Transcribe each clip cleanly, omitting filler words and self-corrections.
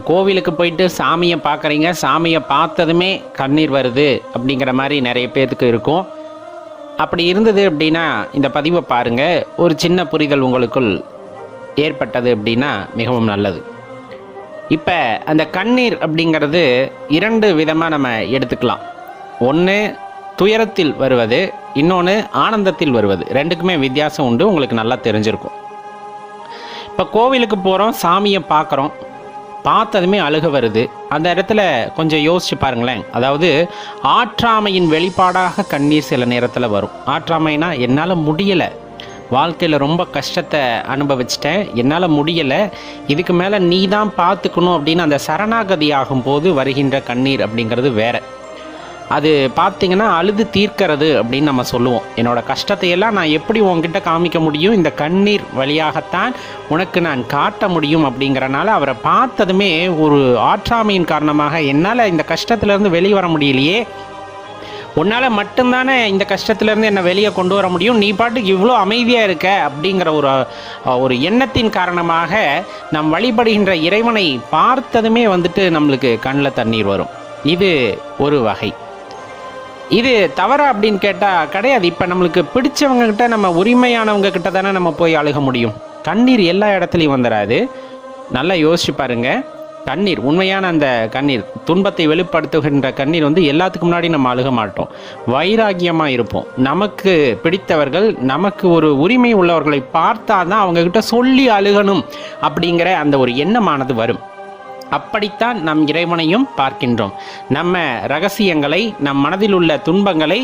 கோவிலுக்கு போயிட்டு சாமியை பார்க்குறீங்க, சாமியை பார்த்ததுமே கண்ணீர் வருது அப்படிங்கிற மாதிரி நிறைய பேர்த்துக்கு இருக்கும். அப்படி இருந்தது அப்படின்னா இந்த பதிவை பாருங்கள், ஒரு சின்ன புரிதல் உங்களுக்குள் ஏற்பட்டது அப்படின்னா மிகவும் நல்லது. இப்போ அந்த கண்ணீர் அப்படிங்கிறது 2 விதமாக நம்ம எடுத்துக்கலாம். ஒன்று துயரத்தில் வருவது, இன்னொன்று ஆனந்தத்தில் வருவது. 2க்குமே வித்தியாசம் உண்டு, உங்களுக்கு நல்லா தெரிஞ்சிருக்கும். இப்போ கோவிலுக்கு போகிறோம், சாமியை பார்க்குறோம், பார்த்ததுமே அழுக வருது. அந்த இடத்துல கொஞ்சம் யோசிச்சு பாருங்களேன். அதாவது ஆற்றாமையின் வெளிப்பாடாக கண்ணீர் சில நேரத்தில் வரும். ஆற்றாமைனா என்னால் முடியலை, வாழ்க்கையில் ரொம்ப கஷ்டத்தை அனுபவிச்சிட்டேன், என்னால் முடியலை, இதுக்கு மேலே நீ தான் பார்த்துக்கணும் அப்படின்னு அந்த சரணாகதி ஆகும்போது வருகின்ற கண்ணீர் அப்படிங்கிறது வேறு. அது பார்த்திங்கன்னா அழுது தீர்க்கிறது அப்படின்னு நம்ம சொல்லுவோம். என்னோடய கஷ்டத்தையெல்லாம் நான் எப்படி உங்ககிட்ட காமிக்க முடியும், இந்த கண்ணீர் வழியாகத்தான் உனக்கு நான் காட்ட முடியும் அப்படிங்கிறனால அவரை பார்த்ததுமே ஒரு ஆற்றாமையின் காரணமாக என்னால் இந்த கஷ்டத்துலேருந்து வெளியே வர முடியலையே, உன்னால் மட்டும்தானே இந்த கஷ்டத்துலேருந்து என்னை வெளியே கொண்டு வர முடியும், நீ பாட்டுக்கு இவ்வளோ அமைதியாக இருக்க அப்படிங்கிற ஒரு எண்ணத்தின் காரணமாக நம் வழிபடுகின்ற இறைவனை பார்த்ததுமே நம்மளுக்கு கண்ணில் தண்ணீர் வரும். இது ஒரு வகை. இது தவறா அப்படின்னு கேட்டால் கிடையாது. இப்போ நம்மளுக்கு பிடிச்சவங்ககிட்ட, நம்ம உரிமையானவங்க கிட்ட தானே நம்ம போய் அழுக முடியும். கண்ணீர் எல்லா இடத்துலையும் வந்துடாது. நல்லா யோசிச்சு பாருங்க. கண்ணீர், உண்மையான அந்த கண்ணீர், துன்பத்தை வெளிப்படுத்துகின்ற கண்ணீர் எல்லாத்துக்கு முன்னாடி நம்ம அழுக மாட்டோம். வைராகியமாக இருப்போம். நமக்கு பிடித்தவர்கள், நமக்கு ஒரு உரிமை உள்ளவர்களை பார்த்தா தான் அவங்கக்கிட்ட சொல்லி அழுகணும் அப்படிங்கிற அந்த ஒரு எண்ணமானது வரும். அப்படித்தான் நம் இறைவனையும் பார்க்கின்றோம். நம்ம ரகசியங்களை, நம் மனதில் உள்ள துன்பங்களை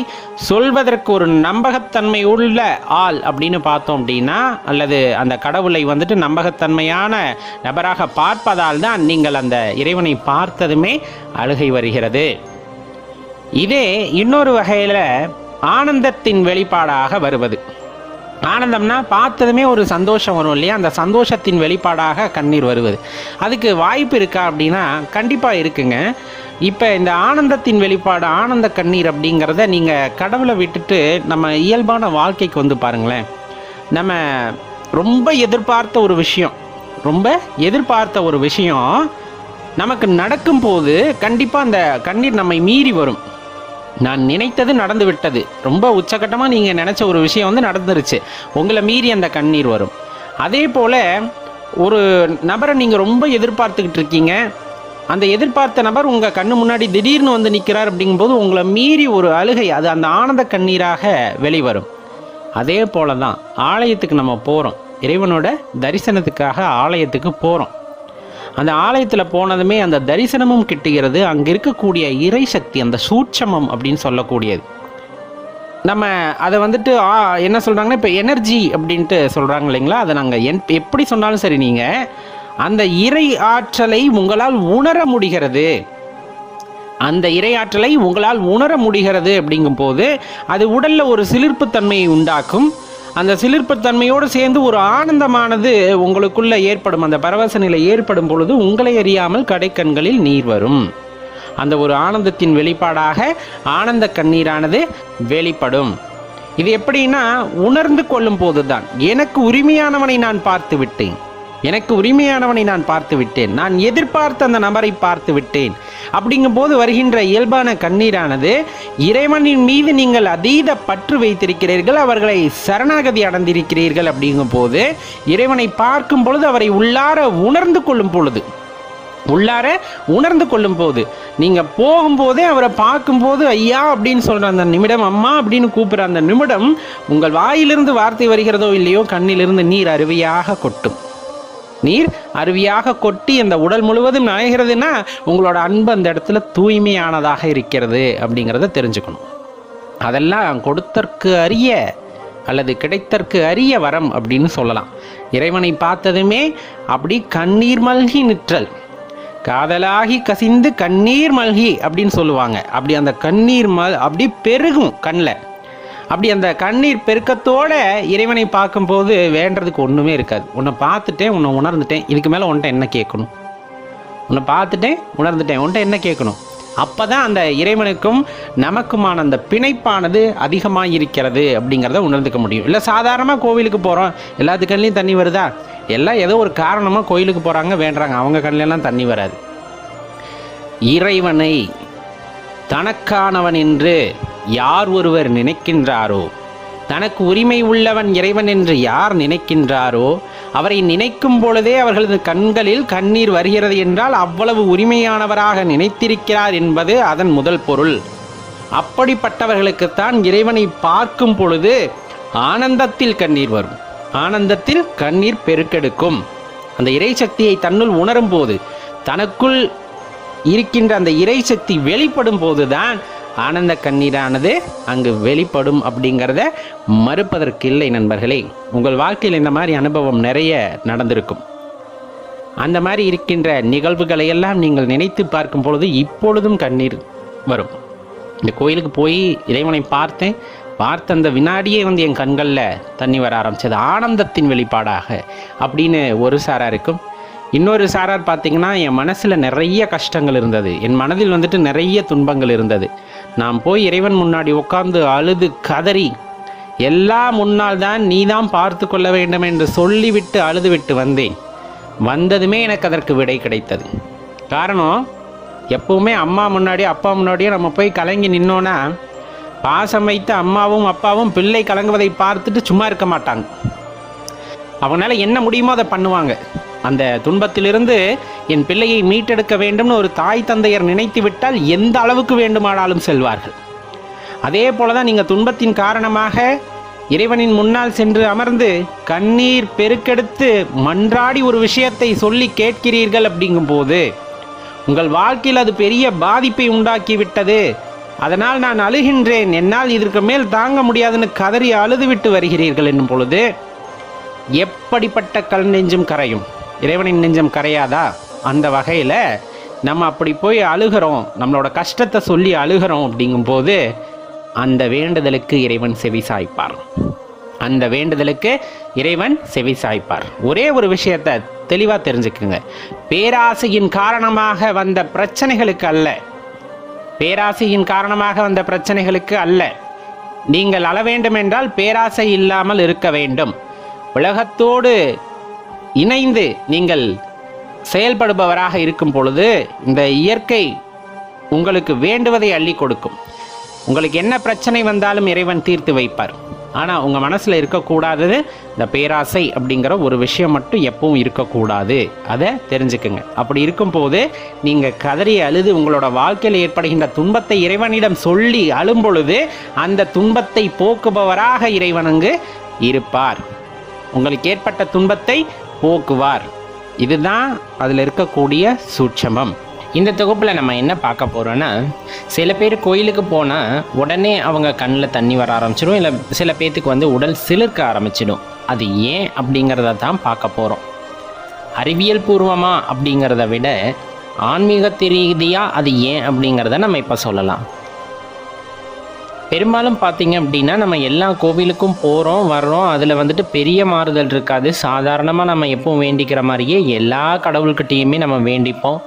சொல்வதற்கு ஒரு நம்பகத்தன்மை உள்ள ஆள் அப்படின்னு பார்த்தோம் அப்படின்னா, அல்லது அந்த கடவுளை நம்பகத்தன்மையான நபராக பார்ப்பதால் தான் நீங்கள் அந்த இறைவனை பார்த்ததுமே அழுகை வருகிறது. இதே இன்னொரு வகையில் ஆனந்தத்தின் வெளிப்பாடாக வருவது. ஆனந்தம்னா பார்த்ததுமே ஒரு சந்தோஷம் வரும் இல்லையா, அந்த சந்தோஷத்தின் வெளிப்பாடாக கண்ணீர் வருவது. அதுக்கு வாய்ப்பு இருக்கா அப்படின்னா கண்டிப்பாக இருக்குங்க. இப்போ இந்த ஆனந்தத்தின் வெளிப்பாடு, ஆனந்த கண்ணீர் அப்படிங்கிறத நீங்கள் கடவுளை விட்டுட்டு நம்ம இயல்பான வாழ்க்கைக்கு பாருங்களேன். நம்ம ரொம்ப எதிர்பார்த்த ஒரு விஷயம் நமக்கு நடக்கும்போது கண்டிப்பாக அந்த கண்ணீர் நம்மை மீறி வரும். நான் நினைத்தது நடந்து விட்டது, ரொம்ப உச்சகட்டமாக நீங்கள் நினச்ச ஒரு விஷயம் நடந்துருச்சு, உங்களை மீறி அந்த கண்ணீர் வரும். அதே போல் ஒரு நபரை நீங்கள் ரொம்ப எதிர்பார்த்துக்கிட்டு இருக்கீங்க, அந்த எதிர்பார்த்த நபர் உங்கள் கண்ணு முன்னாடி திடீர்னு நிற்கிறார் அப்படிங்கும்போது உங்களை மீறி ஒரு அழுகை, அது அந்த ஆனந்த கண்ணீராக வெளிவரும். அதே போல தான் ஆலயத்துக்கு நம்ம போகிறோம், இறைவனோட தரிசனத்துக்காக ஆலயத்துக்கு போகிறோம். அந்த ஆலயத்தில் போனதுமே அந்த தரிசனமும் கிட்டுகிறது. அங்கே இருக்கக்கூடிய இறை சக்தி, அந்த சூட்சமம் அப்படின்னு சொல்லக்கூடியது. நம்ம அதை என்ன சொல்கிறாங்கன்னா, இப்போ எனர்ஜி அப்படின்ட்டு சொல்கிறாங்க இல்லைங்களா, அதை நாங்கள் எப்படி சொன்னாலும் சரி, நீங்கள் அந்த இறை ஆற்றலை உங்களால் உணர முடிகிறது. அந்த இறையாற்றலை உங்களால் உணர முடிகிறது அப்படிங்கும்போது அது உடலில் ஒரு சிலிர்ப்புத்தன்மையை உண்டாக்கும். அந்த சிலிர்ப்புத்தன்மையோடு சேர்ந்து ஒரு ஆனந்தமானது உங்களுக்குள்ளே ஏற்படும். அந்த பரவச நிலை ஏற்படும் பொழுது உங்களை அறியாமல் கடைக்கண்களில் நீர் வரும். அந்த ஒரு ஆனந்தத்தின் வெளிப்பாடாக ஆனந்த கண்ணீரானது வெளிப்படும். இது எப்படின்னா, உணர்ந்து கொள்ளும் போது தான் எனக்கு உரிமையானவனை நான் பார்த்து விட்டேன், நான் எதிர்பார்த்த அந்த நபரை பார்த்து விட்டேன் அப்படிங்கும்போது வருகின்ற இயல்பான கண்ணீரானது, இறைவனின் மீது நீங்கள் அதீத பற்று வைத்திருக்கிறீர்கள், அவர்களை சரணாகதி அடைந்திருக்கிறீர்கள் அப்படிங்கும் போது, இறைவனை பார்க்கும் பொழுது, அவரை உள்ளார உணர்ந்து கொள்ளும் போது, நீங்கள் போகும்போதே அவரை பார்க்கும்போது ஐயா அப்படின்னு சொல்கிற அந்த நிமிடம், அம்மா அப்படின்னு கூப்பிட்ற அந்த நிமிடம், உங்கள் வாயிலிருந்து வார்த்தை வருகிறதோ இல்லையோ, கண்ணிலிருந்து நீர் அருவியாக கொட்டி அந்த உடல் முழுவதும் நனைகிறதுனா உங்களோட அன்பு அந்த இடத்துல தூய்மையானதாக இருக்கிறது அப்படிங்கிறத தெரிஞ்சுக்கணும். அதெல்லாம் கொடுத்தற்கு அரிய அல்லது கிடைத்தற்கு அரிய வரம் அப்படின்னு சொல்லலாம். இறைவனை பார்த்ததுமே அப்படி கண்ணீர் மல்கி நிற்றல், காதலாகி கசிந்து கண்ணீர் மல்கி அப்படின்னு சொல்லுவாங்க. அப்படி அந்த கண்ணீர் அப்படி பெருகும் கண்ணில். அப்படி அந்த கண்ணீர் பெருக்கத்தோட இறைவனை பார்க்கும்போது வேண்டதுக்கு ஒன்றுமே இருக்காது. உன்னை பார்த்துட்டேன், உன்னை உணர்ந்துட்டேன், இதுக்கு மேலே உன்ட்ட என்ன கேட்கணும்? உன்னை பார்த்துட்டேன், உணர்ந்துட்டேன், உன்ட்ட என்ன கேட்கணும்? அப்போ தான் அந்த இறைவனுக்கும் நமக்குமான அந்த பிணைப்பானது அதிகமாக இருக்கிறது அப்படிங்கிறத உணர்ந்துக்க முடியும். இல்லை சாதாரணமாக கோவிலுக்கு போகிறோம், எல்லாத்து கண்ணிலையும் தண்ணி வருதா? எல்லாம் ஏதோ ஒரு காரணமாக கோயிலுக்கு போகிறாங்க, வேண்டுறாங்க, அவங்க கண்ணிலெல்லாம் தண்ணி வராது. இறைவனை தனக்கானவன் என்று யார் ஒருவர் நினைக்கின்றாரோ, தனக்கு உரிமை உள்ளவன் இறைவன் என்று யார் நினைக்கின்றாரோ, அவரை நினைக்கும் பொழுதே அவர்களது கண்களில் கண்ணீர் வருகிறது என்றால் அவ்வளவு உரிமையானவராக நினைத்திருக்கிறார் என்பது அதன் முதல் பொருள். அப்படிப்பட்டவர்களுக்குத்தான் இறைவனை பார்க்கும் பொழுது ஆனந்தத்தில் கண்ணீர் வரும், ஆனந்தத்தில் கண்ணீர் பெருக்கெடுக்கும். அந்த இறை சக்தியை தன்னுள் உணரும் போது, தனக்குள் இருக்கின்ற அந்த இறை சக்தி வெளிப்படும் போதுதான் ஆனந்த கண்ணீரானது அங்கு வெளிப்படும் அப்படிங்கிறத மறுப்பதற்கு இல்லை நண்பர்களே. உங்கள் வாழ்க்கையில் இந்த மாதிரி அனுபவம் நிறைய நடந்திருக்கும். அந்த மாதிரி இருக்கின்ற நிகழ்வுகளை எல்லாம் நீங்கள் நினைத்து பார்க்கும் பொழுது இப்பொழுதும் கண்ணீர் வரும். இந்த கோயிலுக்கு போய் இறைவனை பார்த்த அந்த வினாடியே என் கண்களில் தண்ணி வர ஆரம்பிச்சது, ஆனந்தத்தின் வெளிப்பாடாக அப்படின்னு ஒரு சாராக இருக்கும். இன்னொரு சாரார் பார்த்திங்கன்னா, என் மனசில் நிறைய கஷ்டங்கள் இருந்தது, என் மனதில் நிறைய துன்பங்கள் இருந்தது. நான் போய் இறைவன் முன்னாடி உட்கார்ந்து அழுது கதறி, எல்லாம் முன்னால் தான், நீ தான் பார்த்து கொள்ள வேண்டும் என்று சொல்லிவிட்டு அழுது விட்டு வந்தேன். வந்ததுமே எனக்கு அதற்கு விடை கிடைத்தது. காரணம், எப்பவுமே அம்மா முன்னாடி அப்பா முன்னாடியே நம்ம போய் கலங்கி நின்னோன்னா, பாசம் வைத்த அம்மாவும் அப்பாவும் பிள்ளை கலங்குவதை பார்த்துட்டு சும்மா இருக்க மாட்டாங்க. அவங்களால என்ன முடியுமோ அதை பண்ணுவாங்க. அந்த துன்பத்திலிருந்து என் பிள்ளையை மீட்டெடுக்க வேண்டும்னு ஒரு தாய் தந்தையர் நினைத்து விட்டால் எந்த அளவுக்கு வேண்டுமானாலும் செல்வார்கள். அதே போல தான் நீங்கள் துன்பத்தின் காரணமாக இறைவனின் முன்னால் சென்று அமர்ந்து கண்ணீர் பெருக்கெடுத்து மன்றாடி ஒரு விஷயத்தை சொல்லி கேட்கிறீர்கள். அப்படிங்கும்போது உங்கள் வாழ்க்கையில் அது பெரிய பாதிப்பை உண்டாக்கிவிட்டது, அதனால் நான் அழுகின்றேன், என்னால் இதற்கு மேல் தாங்க முடியாதுன்னு கதறி அழுதுவிட்டு வருகிறீர்கள் என்னும் பொழுது எப்படிப்பட்ட கல் நெஞ்சும் கரையும். இறைவனின் நெஞ்சம் கரையாதா? அந்த வகையில் நம்ம அப்படி போய் அழுகிறோம், நம்மளோட கஷ்டத்தை சொல்லி அழுகிறோம். அப்படிங்கும்போது அந்த வேண்டுதலுக்கு இறைவன் செவி சாய்ப்பார். அந்த வேண்டுதலுக்கு இறைவன் செவி சாய்ப்பார். ஒரே ஒரு விஷயத்தை தெளிவாக தெரிஞ்சுக்குங்க, பேராசையின் காரணமாக வந்த பிரச்சனைகளுக்கு அல்ல, பேராசையின் காரணமாக வந்த பிரச்சனைகளுக்கு அல்ல. நீங்கள் அழ வேண்டும் என்றால் பேராசை இல்லாமல் இருக்க வேண்டும். உலகத்தோடு இணைந்து நீங்கள் செயல்படுபவராக இருக்கும் பொழுது இந்த இயற்கை உங்களுக்கு வேண்டுவதை அள்ளி கொடுக்கும். உங்களுக்கு என்ன பிரச்சனை வந்தாலும் இறைவன் தீர்த்து வைப்பார். ஆனால் உங்கள் மனசில் இருக்கக்கூடாதது இந்த பேராசை அப்படிங்கிற ஒரு விஷயம் மட்டும் எப்பவும் இருக்கக்கூடாது. அதை தெரிஞ்சுக்குங்க. அப்படி இருக்கும்போது நீங்கள் கதறி அழுது உங்களோட வாழ்க்கையில் ஏற்படுகின்ற துன்பத்தை இறைவனிடம் சொல்லி அழும் பொழுது அந்த துன்பத்தை போக்குபவராக இறைவன் அங்கு இருப்பார். உங்களுக்கு ஏற்பட்ட துன்பத்தை போக்குவார். இதுதான் அதில் இருக்கக்கூடிய சூட்சமம். இந்த தொகுப்பில் நம்ம என்ன பார்க்க போகிறோன்னா, சில பேர் கோயிலுக்கு போனால் உடனே அவங்க கண்ணில் தண்ணி வர ஆரம்பிச்சிடும், இல்லை சில பேர்த்துக்கு உடல் சிலிர்க்க ஆரம்பிச்சிடும். அது ஏன் அப்படிங்கிறத தான் பார்க்க போகிறோம். அறிவியல் பூர்வமாக அப்படிங்கிறத விட ஆன்மீக ரீதியாக அது ஏன் அப்படிங்கிறத நம்ம இப்போ சொல்லலாம். பெரும்பாலும் பார்த்திங்க அப்படின்னா, நம்ம எல்லா கோவிலுக்கும் போகிறோம் வர்றோம், அதில் பெரிய மாறுதல் இருக்காது. சாதாரணமாக நம்ம எப்பவும் வேண்டிக்கிற மாதிரியே எல்லா கடவுள்கிட்டையுமே நம்ம வேண்டிப்போம்,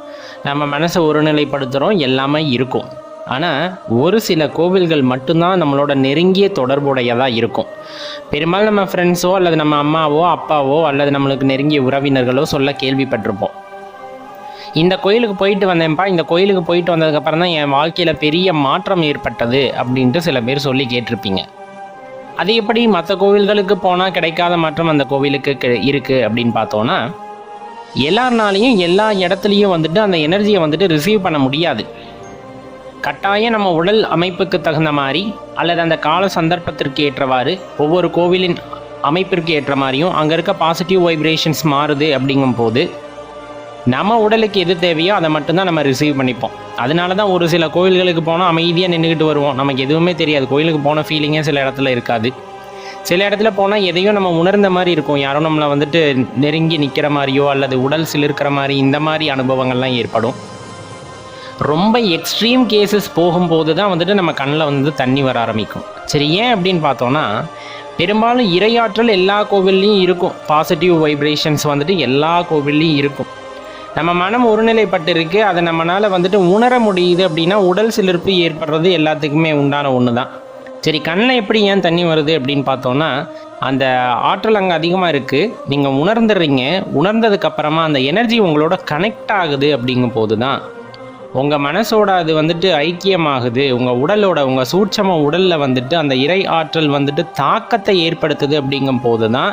நம்ம மனசை ஒருநிலைப்படுத்துகிறோம், எல்லாமே இருக்கும். ஆனால் ஒரு சில கோவில்கள் மட்டும்தான் நம்மளோட நெருங்கிய தொடர்புடையதாக இருக்கும். பெரும்பாலும் நம்ம ஃப்ரெண்ட்ஸோ அல்லது நம்ம அம்மாவோ அப்பாவோ அல்லது நம்மளுக்கு நெருங்கிய உறவினர்களோ சொல்ல கேள்விப்பட்டிருப்போம், இந்த கோயிலுக்கு போயிட்டு வந்தேன்ப்பா, இந்த கோயிலுக்கு போயிட்டு வந்ததுக்கப்புறம் தான் என் வாழ்க்கையில் பெரிய மாற்றம் ஏற்பட்டது அப்படின்ட்டு சில பேர் சொல்லி கேட்டிருப்பீங்க. அது எப்படி மற்ற கோவில்களுக்கு போனால் கிடைக்காத மாற்றம் அந்த கோவிலுக்கு இருக்குது அப்படின்னு பார்த்தோன்னா, எல்லாருனாலையும் எல்லா இடத்துலையும் அந்த எனர்ஜியை ரிசீவ் பண்ண முடியாது. கட்டாயம் நம்ம உடல் அமைப்புக்கு தகுந்த மாதிரி அல்லது அந்த கால சந்தர்ப்பத்திற்கு ஏற்றவாறு ஒவ்வொரு கோவிலின் அமைப்பிற்கு ஏற்ற மாதிரியும் அங்கே இருக்க பாசிட்டிவ் வைப்ரேஷன்ஸ் மாறுது. அப்படிங்கும்போது நம்ம உடலுக்கு எது தேவையோ அதை மட்டும்தான் நம்ம ரிசீவ் பண்ணிப்போம். அதனால தான் ஒரு சில கோவில்களுக்கு போனால் அமைதியாக நின்றுக்கிட்டு வருவோம், நமக்கு எதுவுமே தெரியாது. கோயிலுக்கு போன ஃபீலிங்கே சில இடத்துல இருக்காது. சில இடத்துல போனால் எதையும் நம்ம உணர்ந்த மாதிரி இருக்கும், யாரும் நம்மளை நெருங்கி நிற்கிற மாதிரியோ அல்லது உடல் சிலிர்க்கிற மாதிரி இந்த மாதிரி அனுபவங்கள்லாம் ஏற்படும். ரொம்ப எக்ஸ்ட்ரீம் கேசஸ் போகும்போது தான் நம்ம கண்ணில் தண்ணி வர ஆரம்பிக்கும். சரி, ஏன் அப்படின்னு பார்த்தோன்னா, பெரும்பாலும் இறையாற்றல் எல்லா கோவில்லையும் இருக்கும், பாசிட்டிவ் வைப்ரேஷன்ஸ் எல்லா கோவில்லையும் இருக்கும். நம்ம மனம் ஒருநிலைப்பட்டு இருக்குது, அதை நம்மளால் உணர முடியுது அப்படின்னா உடல் சிலிர்ப்பு ஏற்படுறது எல்லாத்துக்குமே உண்டான ஒன்று தான். சரி, கண்ணில் எப்படி ஏன் தண்ணி வருது அப்படின்னு பார்த்தோன்னா, அந்த ஆற்றல் அங்கே அதிகமாக இருக்குது, நீங்கள் உணர்ந்துடுறீங்க. உணர்ந்ததுக்கப்புறமா அந்த எனர்ஜி உங்களோட கனெக்ட் ஆகுது. அப்படிங்கும் போது தான் உங்கள் மனசோட அது வந்துட்டு ஐக்கியமாகுது, உங்கள் உடலோட, உங்கள் சூட்சம உடலில் வந்துட்டு அந்த இறை ஆற்றல் வந்துட்டு தாக்கத்தை ஏற்படுத்துது. அப்படிங்கும் போது தான்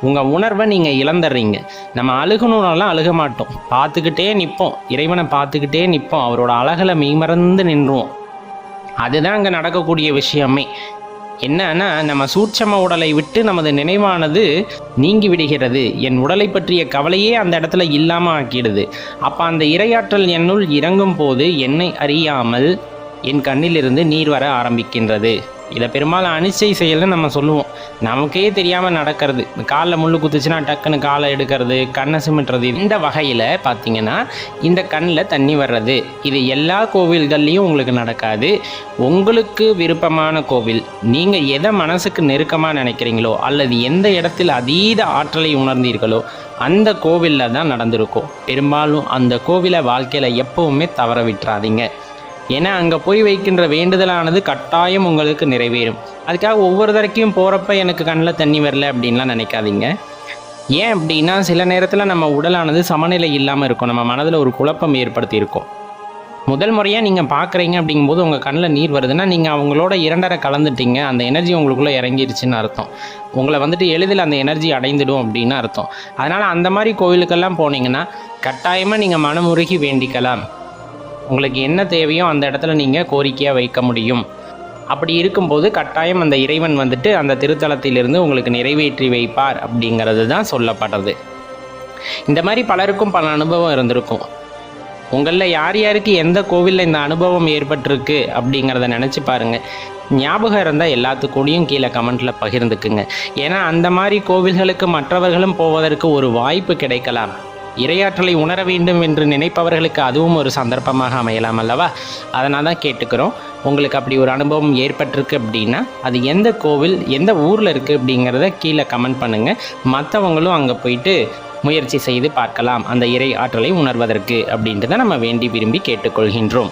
உங்கள் உணர்வை நீங்கள் இழந்துடுறீங்க. நம்ம அழுகணுன்னாலாம் அழுக மாட்டோம், பார்த்துக்கிட்டே நிற்போம், இறைவனை பார்த்துக்கிட்டே நிற்போம், அவரோட அழகில் மெய்மறந்து நின்றுவோம். அதுதான் அங்கே நடக்கக்கூடிய விஷயமே. என்னன்னா, நம்ம சூட்சம உடலை விட்டு நமது நினைவானது நீங்கி விடுகிறது. என் உடலை பற்றிய கவலையே அந்த இடத்துல இல்லாமல் ஆக்கிடுது. அப்போ அந்த இரையாற்றல் என்னுள் இறங்கும் போது என்னை அறியாமல் என் கண்ணிலிருந்து நீர் வர ஆரம்பிக்கின்றது. இதை பெரும்பாலும் அனிச்சை செயல்னு நம்ம சொல்லுவோம், நமக்கே தெரியாமல் நடக்கிறது. காலில் முள் குத்துச்சுன்னா டக்குன்னு காலை எடுக்கிறது, கண்ணை சிமிட்டுறது. இந்த வகையில் பார்த்திங்கன்னா இந்த கண்ணில் தண்ணி வர்றது இது எல்லா கோவில்கள்லேயும் உங்களுக்கு நடக்காது. உங்களுக்கு விருப்பமான கோவில், நீங்கள் எதை மனசுக்கு நெருக்கமாக நினைக்கிறீங்களோ அல்லது எந்த இடத்தில் அதீத ஆற்றலை உணர்ந்தீர்களோ அந்த கோவிலில் தான் நடந்திருக்கும். பெரும்பாலும் அந்த கோவிலை வாழ்க்கையில் எப்போவுமே தவற விட்டுறாதீங்க. ஏன்னா அங்கே போய் வைக்கின்ற வேண்டுதலானது கட்டாயம் உங்களுக்கு நிறைவேறும். அதுக்காக ஒவ்வொரு தடவையும் போகிறப்ப எனக்கு கண்ணில் தண்ணி வரல அப்படின்லாம் நினைக்காதீங்க. ஏன் அப்படின்னா, சில நேரத்தில் நம்ம உடலானது சமநிலை இல்லாமல் இருக்கும், நம்ம மனதில் ஒரு குழப்பம் ஏற்படுத்தி இருக்கும். முதல் முறையாக நீங்கள் பார்க்குறீங்க அப்படிங்கும்போது உங்கள் கண்ணில் நீர் வருதுன்னா நீங்கள் அவங்களோட இரண்டரை கலந்துட்டீங்க, அந்த எனர்ஜி உங்களுக்குள்ளே இறங்கிருச்சுன்னு அர்த்தம். உங்களை வந்துட்டு எளிதில் அந்த எனர்ஜி அடைந்துடும் அப்படின்னு அர்த்தம். அதனால் அந்த மாதிரி கோவிலுக்கெல்லாம் போனீங்கன்னா கட்டாயமாக நீங்கள் மனமுருகி வேண்டிக்கலாம். உங்களுக்கு என்ன தேவையோ அந்த இடத்துல நீங்கள் கோரிக்கையாக வைக்க முடியும். அப்படி இருக்கும்போது கட்டாயம் அந்த இறைவன் வந்துட்டு அந்த திருத்தலத்திலிருந்து உங்களுக்கு நிறைவேற்றி வைப்பார் அப்படிங்கிறது தான் சொல்லப்படுறது. இந்த மாதிரி பலருக்கும் பல அனுபவம் இருந்திருக்கும். உங்களில் யார் யாருக்கு எந்த கோவிலில் இந்த அனுபவம் ஏற்பட்டிருக்கு அப்படிங்கிறத நினச்சி பாருங்கள். ஞாபகம் இருந்தால் எல்லாத்துக்கூடையும் கீழே கமெண்ட்டில் பகிர்ந்துக்குங்க. ஏன்னா அந்த மாதிரி கோவில்களுக்கு மற்றவர்களும் போவதற்கு ஒரு வாய்ப்பு கிடைக்கலாம். இரையாற்றலை உணர வேண்டும் என்று நினைப்பவர்களுக்கு அதுவும் ஒரு சந்தர்ப்பமாக அமையலாம் அல்லவா? அதனால் தான் கேட்டுக்கிறோம். உங்களுக்கு அப்படி ஒரு அனுபவம் ஏற்பட்டிருக்கு அப்படின்னா அது எந்த கோவில், எந்த ஊரில் இருக்குது அப்படிங்கிறத கீழே கமெண்ட் பண்ணுங்கள். மற்றவங்களும் அங்கே போயிட்டு முயற்சி செய்து பார்க்கலாம் அந்த இறை ஆற்றலை உணர்வதற்கு அப்படின்றத நம்ம வேண்டி விரும்பி கேட்டுக்கொள்கின்றோம்.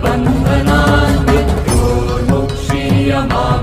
बन्धनान् मृत्योर्मुक्षीयमामृतात्